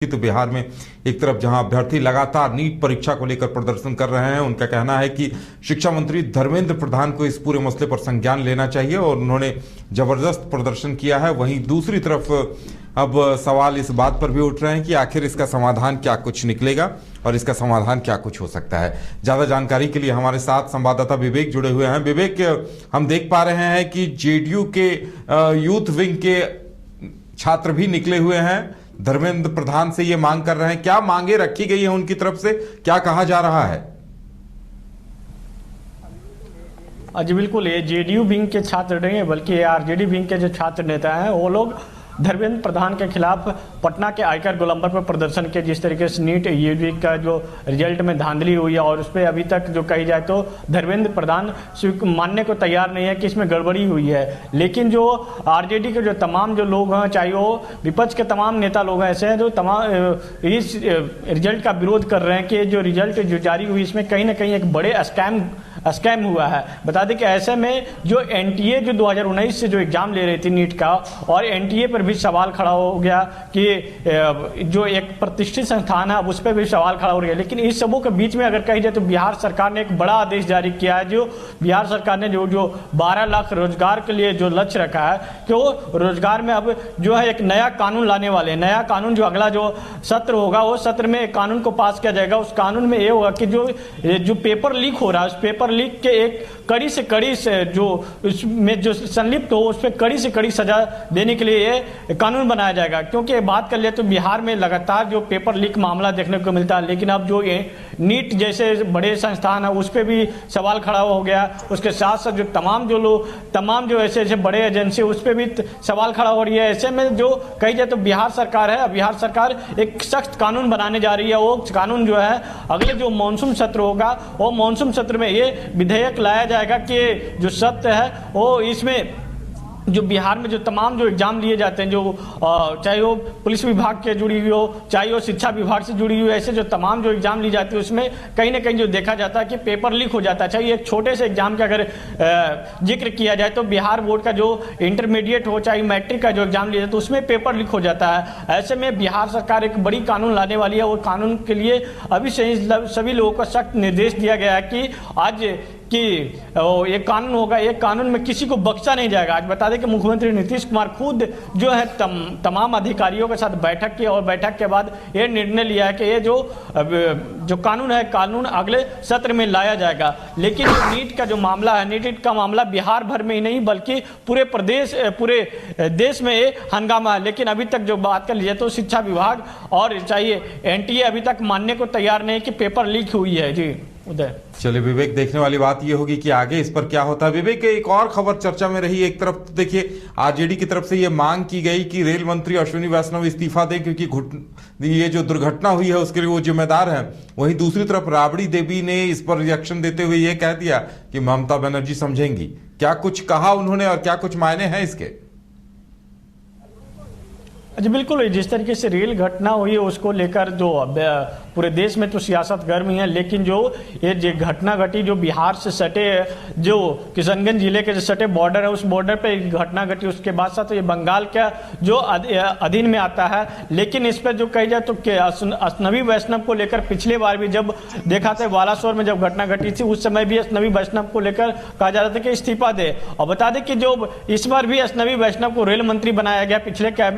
तो बिहार में एक तरफ जहां अभ्यर्थी लगातार नीट परीक्षा को लेकर प्रदर्शन कर रहे हैं, उनका कहना है कि शिक्षा मंत्री धर्मेंद्र प्रधान को इस पूरे मसले पर संज्ञान लेना चाहिए और उन्होंने जबरदस्त प्रदर्शन किया है। वहीं दूसरी तरफ अब सवाल इस बात पर भी उठ रहे हैं कि आखिर इसका समाधान क्या कुछ निकलेगा और इसका समाधान क्या कुछ हो सकता है। ज्यादा जानकारी के लिए हमारे साथ संवाददाता विवेक जुड़े हुए हैं। विवेक, हम देख पा रहे हैं कि जेडीयू के यूथ विंग के छात्र भी निकले हुए हैं, धर्मेंद्र प्रधान से ये मांग कर रहे हैं। क्या मांगे रखी गई है उनकी तरफ से, क्या कहा जा रहा है? जी बिल्कुल, ये जेडीयू विंग के छात्र नहीं है बल्कि आरजेडी विंग के जो छात्र नेता हैं वो लोग धर्मेंद्र प्रधान के खिलाफ पटना के आयकर गोलंबर पर प्रदर्शन किया। जिस तरीके से नीट यूजी का जो रिजल्ट में धांधली हुई है और उस पर अभी तक जो कही जाए तो धर्मेंद्र प्रधान मानने को तैयार नहीं है कि इसमें गड़बड़ी हुई है। लेकिन जो आरजेडी के जो तमाम जो लोग हैं, चाहे वो विपक्ष के तमाम नेता लोग हैं, ऐसे हैं जो तमाम इस रिजल्ट का विरोध कर रहे हैं कि जो रिजल्ट जो जारी हुई इसमें कहीं ना कहीं एक बड़े स्कैम हुआ है। बता दें कि ऐसे में जो एनटीए जो 2019 से जो एग्जाम ले रही थी नीट का, और एनटीए पर भी सवाल खड़ा हो गया कि जो एक प्रतिष्ठित संस्थान है उस पर भी सवाल खड़ा हो गया। लेकिन इस सबों के बीच में अगर कही जाए तो बिहार सरकार ने एक बड़ा आदेश जारी किया है। जो बिहार सरकार ने जो 12 लाख रोजगार के लिए जो लक्ष्य रखा है कि वो रोजगार में अब जो है एक नया कानून लाने वाले हैं। नया कानून जो अगला जो सत्र होगा वो सत्र में एक कानून को पास किया जाएगा। उस कानून में ये होगा कि जो पेपर लीक हो रहा है उस पेपर लीक के एक कड़ी से जो उसमें जो संलिप्त हो उस पर कड़ी से कड़ी सजा देने के लिए ये कानून बनाया जाएगा। क्योंकि बात कर ले तो बिहार में लगातार जो पेपर लीक मामला देखने को मिलता है, लेकिन अब जो ये नीट जैसे बड़े संस्थान है उस पर भी सवाल खड़ा हो गया। उसके साथ साथ जो तमाम जो ऐसे बड़े एजेंसी उस पर भी सवाल खड़ा हो रही है। ऐसे में जो कही जाए तो बिहार सरकार है, बिहार सरकार एक सख्त कानून बनाने जा रही है। वो कानून जो है अगले जो मानसून सत्र होगा वो मानसून सत्र में ये विधेयक लाया जाएगा कि जो सत्र है वो इसमें जो बिहार में जो तमाम जो एग्जाम लिए जाते हैं, जो चाहे वो पुलिस विभाग के जुड़ी हुई हो, चाहे वो शिक्षा विभाग से जुड़ी हुई, ऐसे जो तमाम जो एग्जाम ली जाती है उसमें कहीं ना कहीं जो देखा जाता है कि पेपर लीक हो जाता है। चाहे एक छोटे से एग्जाम का अगर जिक्र किया जाए तो बिहार बोर्ड का जो इंटरमीडिएट हो चाहे मैट्रिक का जो एग्जाम लिया जाता है तो उसमें पेपर लीक हो जाता है। ऐसे में बिहार सरकार एक बड़ी कानून लाने वाली है। वो कानून के लिए अभी से सभी लोगों को सख्त निर्देश दिया गया है कि आज कि एक कानून होगा, एक कानून में किसी को बख्शा नहीं जाएगा। आज बता दें कि मुख्यमंत्री नीतीश कुमार खुद जो है तमाम अधिकारियों के साथ बैठक की और बैठक के बाद ये निर्णय लिया है कि ये जो कानून है कानून अगले सत्र में लाया जाएगा। लेकिन जो नीट का जो मामला है, नीट का मामला बिहार भर में ही नहीं बल्कि पूरे देश में ये हंगामा है। लेकिन अभी तक जो बात कर लीजिए तो शिक्षा विभाग और चाहिए एनटीए अभी तक मानने को तैयार नहीं कि पेपर लीक हुई है। जी उदय, चलिए विवेक, देखने वाली बात ये होगी कि आगे इस पर क्या होता है। विवेक, एक और खबर चर्चा में रही। एक तरफ तो देखिए आरजेडी की तरफ से ये मांग की गई कि रेल मंत्री अश्विनी वैष्णव इस्तीफा दें क्योंकि ये जो दुर्घटना हुई है उसके लिए वो जिम्मेदार है। वहीं दूसरी तरफ राबड़ी देवी ने इस पर रिएक्शन देते हुए ये कह दिया कि ममता बनर्जी समझेंगी। क्या कुछ कहा उन्होंने और क्या कुछ मायने हैं इसके? जी बिल्कुल, जिस तरीके से रेल घटना हुई है उसको लेकर जो पूरे देश में तो सियासत गर्म ही है। लेकिन जो ये घटना घटी जो बिहार से सटे जो किशनगंज जिले के जो सटे बॉर्डर है उस बॉर्डर पे घटना घटी, उसके बाद साथ ये बंगाल का जो अधीन में आता है। लेकिन इस पर जो कही जाए तो अश्नवी वैष्णव को लेकर पिछले बार भी जब देखा था बालासोर में जब घटना घटी थी उस समय भी अश्नवी वैष्णव को लेकर कहा जा रहा था कि इस्तीफा दे। और बता दें कि जो इस बार भी अश्नवी वैष्णव को रेल मंत्री बनाया गया।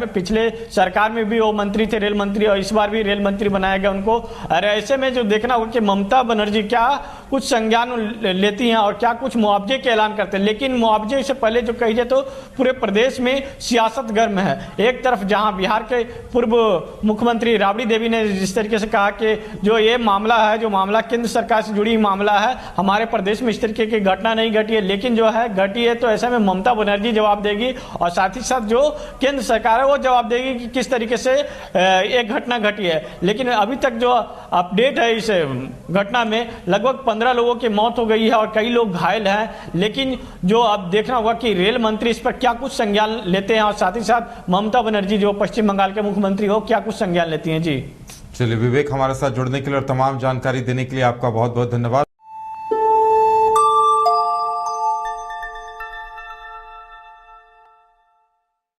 पिछले सरकार में भी वो मंत्री थे रेल मंत्री और इस बार भी रेल मंत्री बनाया गया उनको। अरे ऐसे में जो देखना होगा कि ममता बनर्जी क्या कुछ संज्ञान लेती हैं और क्या कुछ मुआवजे के ऐलान करते हैं। लेकिन मुआवजे से पहले जो कही जाए तो पूरे प्रदेश में सियासत गर्म है। एक तरफ जहां बिहार के पूर्व मुख्यमंत्री राबड़ी देवी ने जिस तरीके से कहा कि जो ये मामला है, जो मामला केंद्र सरकार से जुड़ी मामला है, हमारे प्रदेश में इस तरीके की घटना नहीं घटी है, लेकिन जो है घटी है। तो ऐसे में ममता बनर्जी जवाब देगी और साथ ही साथ जो केंद्र सरकार है वो जवाब देगी कि किस तरीके से एक घटना घटी है। लेकिन अभी तक जो अपडेट है इस घटना में लगभग 15 लोगों की मौत हो गई है और कई लोग घायल हैं। लेकिन जो अब देखना होगा कि रेल मंत्री इस पर क्या कुछ संज्ञान लेते हैं और साथ ही साथ ममता बनर्जी जो पश्चिम बंगाल के मुख्यमंत्री हो क्या कुछ संज्ञान लेती हैं। जी चलिए विवेक, हमारे साथ जुड़ने के लिए और तमाम जानकारी देने के लिए आपका बहुत बहुत धन्यवाद।